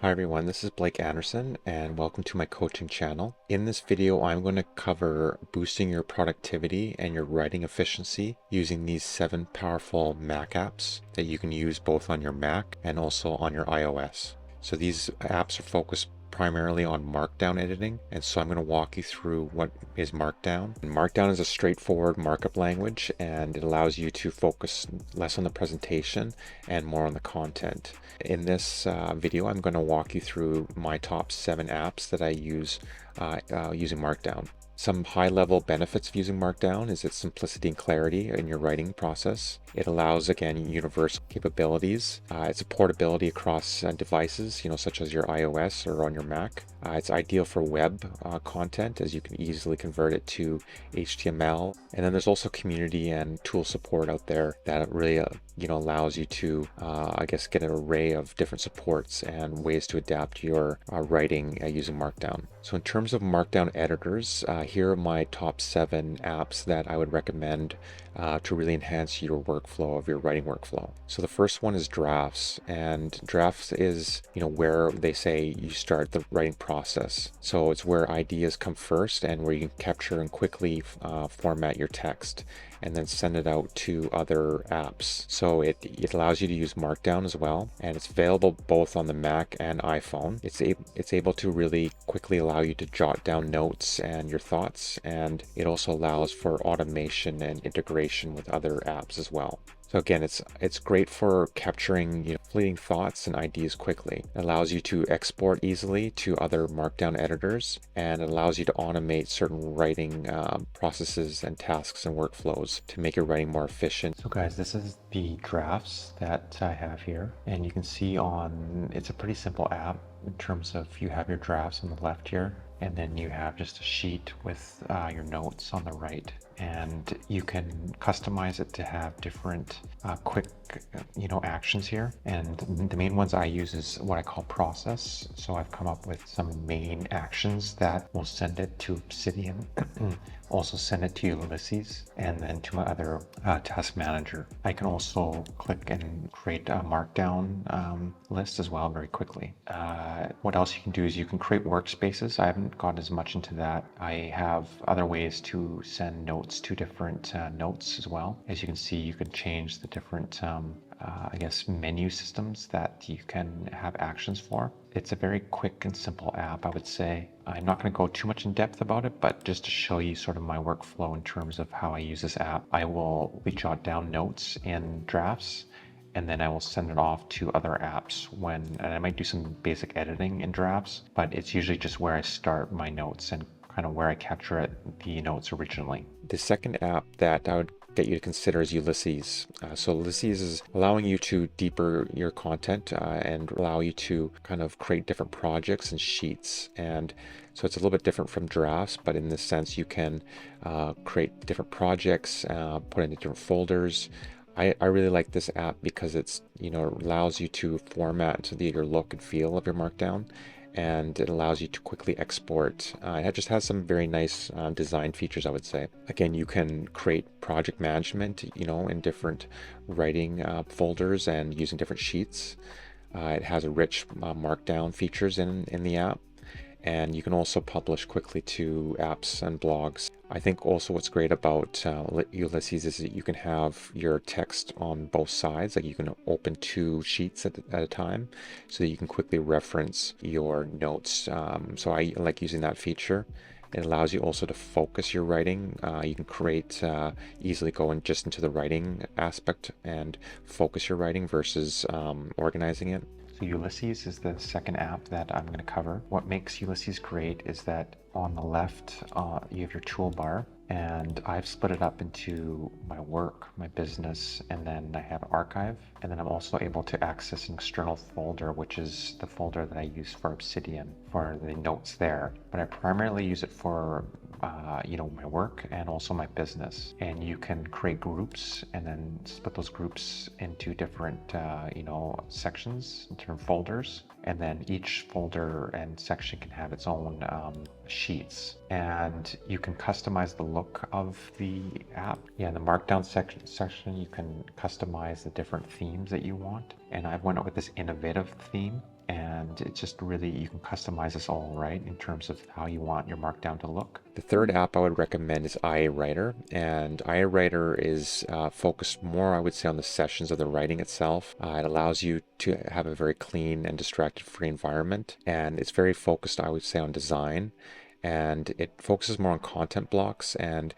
Hi everyone, this is Blake Anderson and welcome to my coaching channel. In this video, I'm going to cover boosting your productivity and your writing efficiency using these 7 powerful Mac apps that you can use both on your Mac and also on your iOS. So these apps are focused primarily on Markdown editing, and so I'm going to walk you through what is Markdown. And Markdown is a straightforward markup language, and it allows you to focus less on the presentation and more on the content. In this video, I'm going to walk you through my top 7 apps that I use using Markdown. Some high-level benefits of using Markdown is its simplicity and clarity in your writing process. It allows, again, universal capabilities. Its portability across devices, such as your iOS or on your Mac. It's ideal for web content, as you can easily convert it to HTML. And then there's also community and tool support out there that really, allows you to, get an array of different supports and ways to adapt your writing using Markdown. So in terms of Markdown editors, here are my top 7 apps that I would recommend to really enhance your workflow of your writing workflow. So the first one is Drafts, and Drafts is where they say you start the writing process. So it's where ideas come first and where you can capture and quickly format your text and then send it out to other apps. So it allows you to use Markdown as well, and it's available both on the Mac and iPhone. It's able to really quickly allow you to jot down notes and your thoughts, and it also allows for automation and integration with other apps as well. So again, it's great for capturing fleeting thoughts and ideas quickly. It allows you to export easily to other Markdown editors, and it allows you to automate certain writing processes and tasks and workflows to make your writing more efficient. So guys, this is the drafts that I have here, and you can see it's a pretty simple app in terms of you have your drafts on the left here, and then you have just a sheet with your notes on the right, and you can customize it to have different quick actions here. And the main ones I use is what I call process. So I've come up with some main actions that will send it to Obsidian, also send it to Ulysses, and then to my other task manager. I can also click and create a Markdown list as well very quickly. What else you can do is you can create workspaces. I haven't gone as much into that. I have other ways to send notes to different notes as well. As you can see, you can change the different menu systems that you can have actions for. It's a very quick and simple app, I would say. I'm not going to go too much in depth about it, but just to show you sort of my workflow in terms of how I use this app, I will jot down notes in drafts, and then I will send it off to other apps and I might do some basic editing in drafts, but it's usually just where I start my notes and kind of where I capture the notes originally. The second app that I would get you to consider is Ulysses. So Ulysses is allowing you to deeper your content and allow you to kind of create different projects and sheets. And so it's a little bit different from drafts, but in this sense you can create different projects, put into different folders. I really like this app because it's allows you to format your look and feel of your Markdown, and it allows you to quickly export. It just has some very nice design features, I would say. Again, you can create project management, in different writing folders and using different sheets. It has a rich Markdown features in the app, and you can also publish quickly to apps and blogs. I think also what's great about Ulysses is that you can have your text on both sides. Like you can open 2 sheets at a time so that you can quickly reference your notes. So I like using that feature. It allows you also to focus your writing. You can easily go just into the writing aspect and focus your writing versus organizing it. So Ulysses is the second app that I'm going to cover. What makes Ulysses great is that on the left, you have your toolbar, and I've split it up into my work, my business, and then I have archive. And then I'm also able to access an external folder, which is the folder that I use for Obsidian for the notes there. But I primarily use it for my work and also my business. And you can create groups and then split those groups into different sections, different folders, and then each folder and section can have its own sheets, and you can customize the look of the app. In the Markdown section, you can customize the different themes that you want, and I've went with this innovative theme. and it's just really, you can customize this all, right, in terms of how you want your Markdown to look. The third app I would recommend is IA Writer, and IA Writer is focused more, I would say, on the sessions of the writing itself. It allows you to have a very clean and distracted-free environment, and it's very focused, I would say, on design, and it focuses more on content blocks. And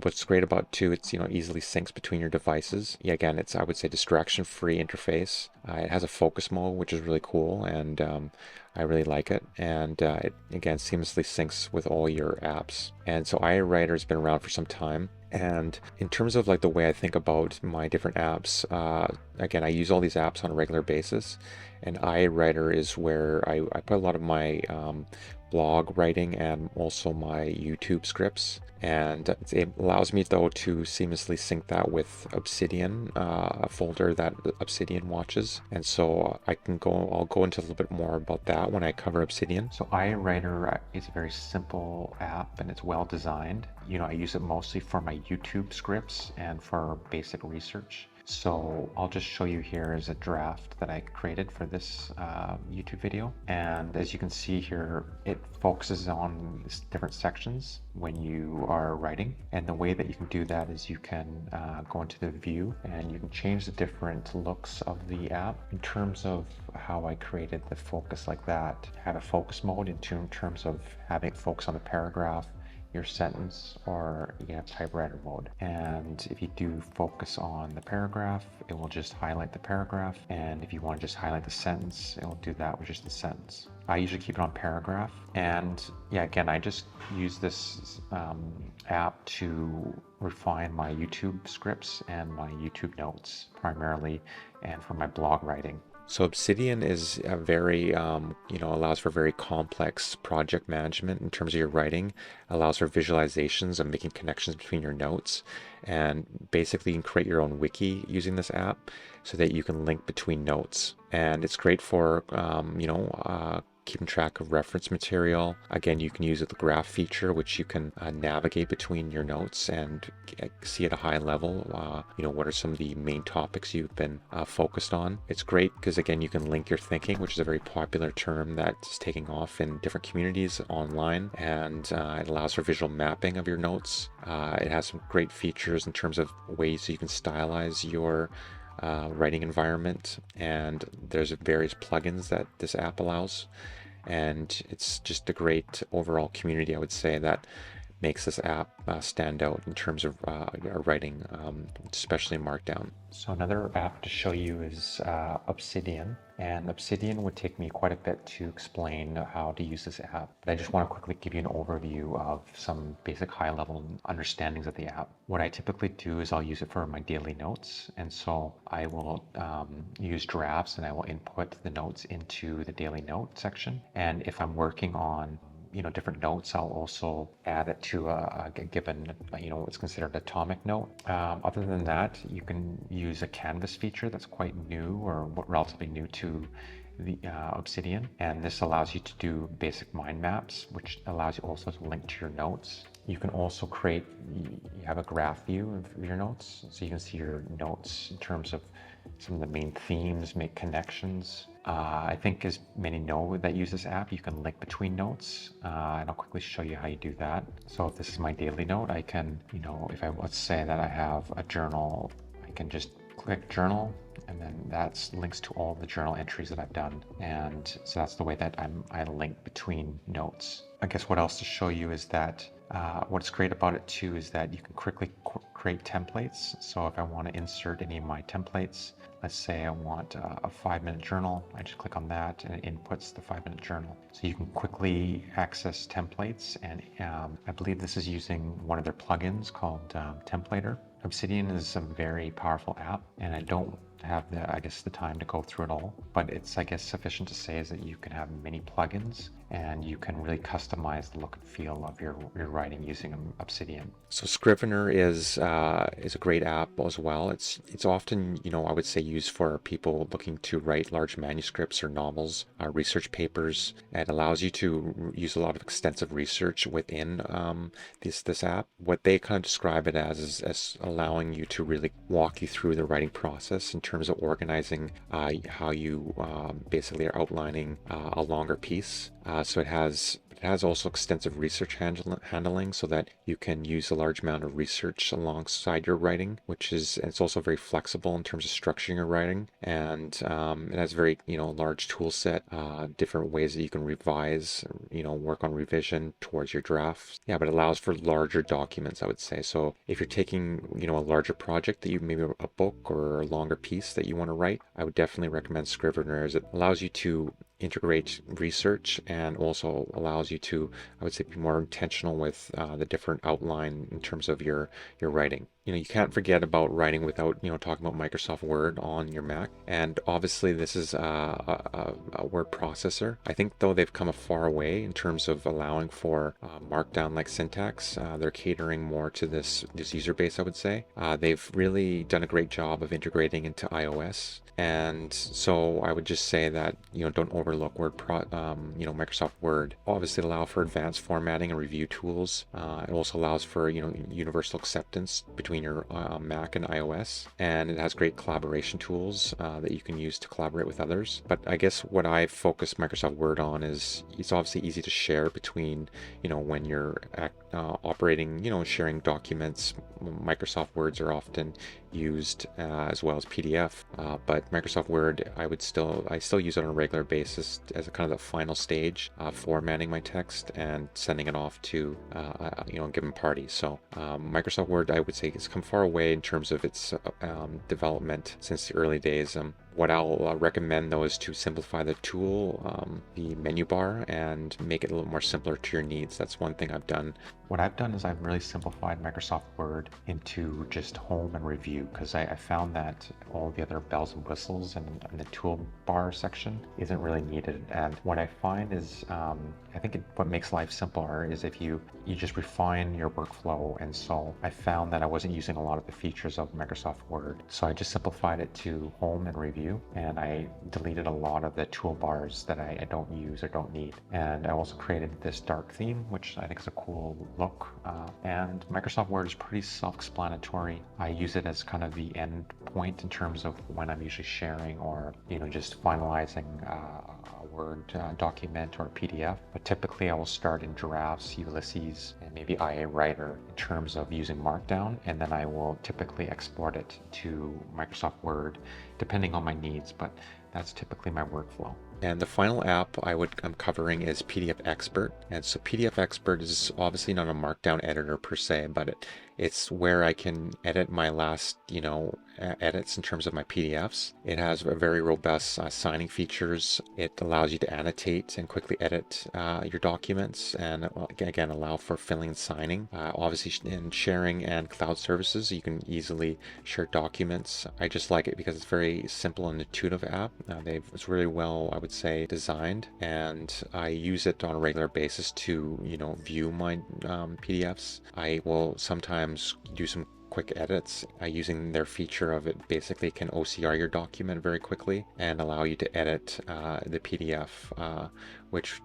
what's great about it too, it's, easily syncs between your devices. Yeah, again, it's, I would say, distraction-free interface. It has a focus mode, which is really cool, and I really like it. And it, again, seamlessly syncs with all your apps. And so IA Writer has been around for some time. And in terms of like the way I think about my different apps, again, I use all these apps on a regular basis, and IA Writer is where I put a lot of my blog writing and also my YouTube scripts. And it allows me though to seamlessly sync that with Obsidian, a folder that Obsidian watches. And so I'll go into a little bit more about that when I cover Obsidian. So IA Writer is a very simple app, and it's well designed. I use it mostly for my YouTube scripts and for basic research. So I'll just show you here as a draft that I created for this YouTube video. And as you can see here, it focuses on different sections when you are writing. And the way that you can do that is you can go into the view, and you can change the different looks of the app. In terms of how I created the focus like that, have a focus mode in terms of having it focus on the paragraph, your sentence, or you can have typewriter mode. And if you do focus on the paragraph, it will just highlight the paragraph. And if you want to just highlight the sentence, it will do that with just the sentence. I usually keep it on paragraph. And yeah, again, I just use this app to refine my YouTube scripts and my YouTube notes primarily, and for my blog writing. So Obsidian is a very, allows for very complex project management in terms of your writing, allows for visualizations of making connections between your notes, and basically you can create your own wiki using this app so that you can link between notes. And it's great for, keeping track of reference material. Again, you can use the graph feature, which you can navigate between your notes and see at a high level, what are some of the main topics you've been focused on. It's great because, again, you can link your thinking, which is a very popular term that's taking off in different communities online, and it allows for visual mapping of your notes. It has some great features in terms of ways you can stylize your writing environment, and there's various plugins that this app allows, and it's just a great overall community, I would say, that makes this app stand out in terms of writing, especially in Markdown. So another app to show you is Obsidian, and Obsidian would take me quite a bit to explain how to use this app, but I just want to quickly give you an overview of some basic high-level understandings of the app. What I typically do is I'll use it for my daily notes, and so I will use drafts, and I will input the notes into the daily note section. And if I'm working on different notes, I'll also add it to a given, what's considered atomic note. Other than that, you can use a canvas feature that's quite new, or relatively new to the Obsidian. And this allows you to do basic mind maps, which allows you also to link to your notes. You can also you have a graph view of your notes, so you can see your notes in terms of some of the main themes, make connections. I think as many know that use this app, you can link between notes, and I'll quickly show you how you do that. So if this is my daily note, I can, if let's say that I have a journal, I can just click journal, and then that links to all the journal entries that I've done. And so that's the way that I link between notes. I guess what else to show you is that what's great about it too is that you can quickly create templates. So if I want to insert any of my templates, let's say I want a 5-minute journal, I just click on that and it inputs the 5-minute journal. So you can quickly access templates, and I believe this is using one of their plugins called Templater. Obsidian is a very powerful app, and I don't have the time to go through it all, but it's sufficient to say is that you can have many plugins, and you can really customize the look and feel of your writing using Obsidian. So Scrivener is a great app as well. It's often, I would say, used for people looking to write large manuscripts or novels, research papers. It allows you to use a lot of extensive research within this app. What they kind of describe it as is allowing you to really walk you through the writing process in terms of organizing how you basically are outlining a longer piece. So it has also extensive research handling so that you can use a large amount of research alongside your writing, it's also very flexible in terms of structuring your writing. And it has very, large tool set, different ways that you can revise, work on revision towards your drafts. Yeah, but it allows for larger documents, I would say. So if you're taking, a larger project that you maybe a book or a longer piece that you want to write, I would definitely recommend Scrivener, as it allows you to integrate research and also allows you to, I would say, be more intentional with the different outline in terms of your writing. You can't forget about writing without, talking about Microsoft Word on your Mac. And obviously this is a word processor. I think though they've come a far way in terms of allowing for Markdown like syntax. They're catering more to this user base, I would say. They've really done a great job of integrating into iOS. And so I would just say that, don't overlook Microsoft Word. Obviously allow for advanced formatting and review tools. It also allows for, universal acceptance between your Mac and iOS. And it has great collaboration tools that you can use to collaborate with others. But I guess what I focus Microsoft Word on is it's obviously easy to share between, when you're operating, sharing documents. Microsoft Words are often used as well as PDF, but Microsoft Word I still use it on a regular basis as a kind of the final stage of formatting my text and sending it off to a given party. So Microsoft Word, I would say, has come far away in terms of its development since the early days. What I'll recommend though is to simplify the tool, the menu bar, and make it a little more simpler to your needs. That's one thing I've done. What I've done is I've really simplified Microsoft Word into just home and review, because I found that all the other bells and whistles and the toolbar section isn't really needed. And what I find is, I think what makes life simpler is if you just refine your workflow. And so I found that I wasn't using a lot of the features of Microsoft Word. So I just simplified it to home and review, and I deleted a lot of the toolbars that I don't use or don't need. And I also created this dark theme, which I think is a cool look. And Microsoft Word is pretty self-explanatory. I use it as kind of the end point in terms of when I'm usually sharing or, just finalizing a Word document or a PDF. But typically I will start in drafts, Ulysses, and maybe IA Writer in terms of using Markdown, and then I will typically export it to Microsoft Word depending on my needs, but that's typically my workflow. And the final app I'm covering is PDF Expert. And so PDF Expert is obviously not a Markdown editor per se, but it's where I can edit my last, edits in terms of my PDFs. It has a very robust signing features. It allows you to annotate and quickly edit your documents, and again, allow for filling and signing. Obviously in sharing and cloud services, you can easily share documents. I just like it because it's very simple and intuitive app. It's really well, I would say, designed, and I use it on a regular basis to, view my PDFs. I will sometimes do some quick edits using their feature of it basically can OCR your document very quickly and allow you to edit the PDF, which,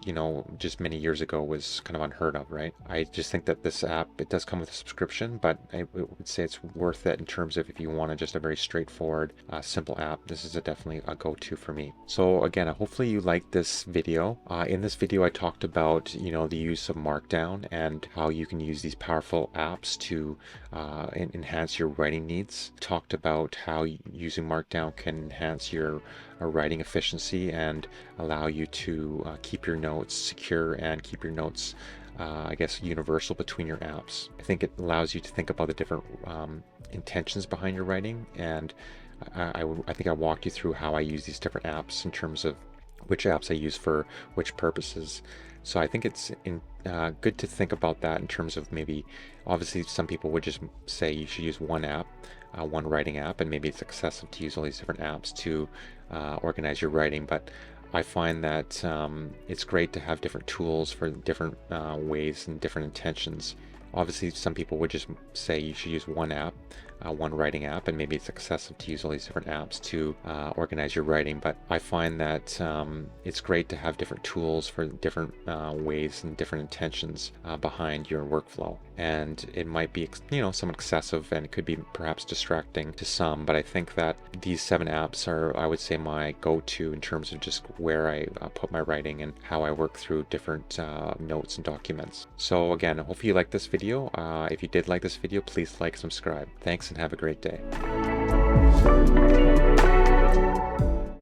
just many years ago was kind of unheard of, right? I just think that this app, it does come with a subscription, but I would say it's worth it in terms of if you want just a very straightforward, simple app. This is definitely a go-to for me. So again, hopefully you liked this video. In this video, I talked about, the use of Markdown and how you can use these powerful apps to enhance your writing needs. Talked about how using Markdown can enhance your writing efficiency and allow you to keep your notes secure and keep your notes universal between your apps. I think it allows you to think about the different intentions behind your writing, and I think I walked you through how I use these different apps in terms of which apps I use for which purposes. So I think it's good to think about that in terms of maybe, obviously some people would just say you should use one app, one writing app, and maybe it's excessive to use all these different apps to organize your writing. But I find that it's great to have different tools for different ways and different intentions. Obviously, some people would just say you should use one app, one writing app, and maybe it's excessive to use all these different apps to organize your writing. But I find that it's great to have different tools for different ways and different intentions behind your workflow. And it might be, somewhat excessive, and it could be perhaps distracting to some. But I think that these 7 apps are, I would say, my go-to in terms of just where I put my writing and how I work through different notes and documents. So again, I hope you like this video. If you did like this video, please like, subscribe. Thanks, and have a great day.